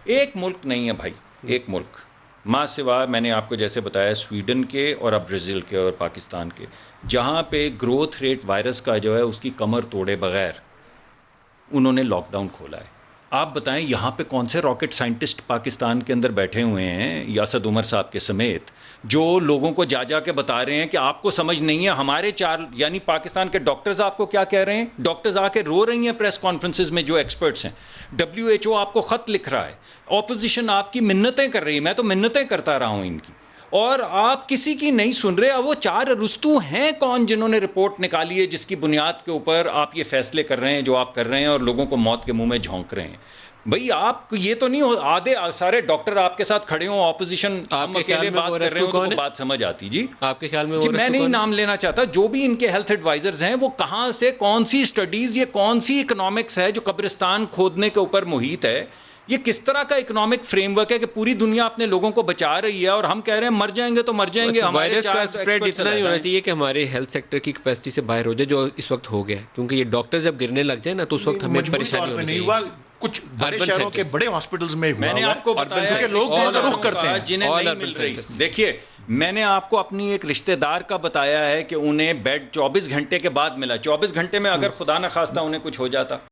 ایک ملک نہیں ہے بھائی، ایک ملک ماں سوا میں نے آپ کو جیسے بتایا سویڈن کے اور اب برازیل کے اور پاکستان کے، جہاں پہ گروتھ ریٹ وائرس کا جو ہے اس کی کمر توڑے بغیر انہوں نے لاک ڈاؤن کھولا ہے. آپ بتائیں یہاں پہ کون سے راکٹ سائنٹسٹ پاکستان کے اندر بیٹھے ہوئے ہیں یاسد عمر صاحب کے سمیت، جو لوگوں کو جا جا کے بتا رہے ہیں کہ آپ کو سمجھ نہیں ہے ہمارے چار یعنی پاکستان کے ڈاکٹرز آپ کو کیا کہہ رہے ہیں، ڈاکٹرز آ کے رو رہی ہیں پریس کانفرنسز میں جو ایکسپرٹس ہیں، WHO آپ کو خط لکھ رہا ہے، اپوزیشن آپ کی منتیں کر رہی ہے، میں تو منتیں کرتا رہا ہوں ان کی، اور آپ کسی کی نہیں سن رہے. وہ چار ارسطو ہیں کون جنہوں نے رپورٹ نکالی ہے جس کی بنیاد کے اوپر آپ یہ فیصلے کر رہے ہیں جو آپ کر رہے ہیں اور لوگوں کو موت کے منہ میں جھونک رہے ہیں. بھئی آپ یہ تو نہیں ہو آدھے سارے ڈاکٹر آپ کے ساتھ کھڑے ہوں، اپوزیشن ہم اکیلے بات کر رہے ہوں تو وہ بات سمجھ آتی. جی آپ کے خیال میں جی میں نہیں نام لینا چاہتا، جو بھی ان کے ہیلتھ ایڈوائزرز ہیں وہ کہاں سے کون سی سٹڈیز، یہ کون سی اکنامکس ہے جو قبرستان کھودنے کے اوپر محیط ہے، یہ کس طرح کا اکنامک فریم ورک ہے کہ پوری دنیا اپنے لوگوں کو بچا رہی ہے اور ہم کہہ رہے ہیں مر جائیں گے تو مر جائیں گے. وائرس کا اسپریڈ اتنا نہیں ہونا چاہیے کہ ہمارے ہیلتھ سیکٹر کی کیپیسٹی سے باہر ہو جائے جو اس وقت ہو گیا، کیونکہ یہ ڈاکٹر جب گرنے لگ جائے نا تو اس وقت ہمیں پریشانی ہونی چاہیے. کچھ بڑے شہروں کے بڑے ہاسپٹلز میں میں نے آپ کو بتایا لوگ رخ کرتے ہیں جنہیں نہیں مل رہی. دیکھیے میں نے آپ کو اپنی ایک رشتہ دار کا بتایا ہے کہ انہیں بیڈ 24 گھنٹے کے بعد ملا، 24 گھنٹے میں اگر خدا نخواستہ انہیں کچھ ہو جاتا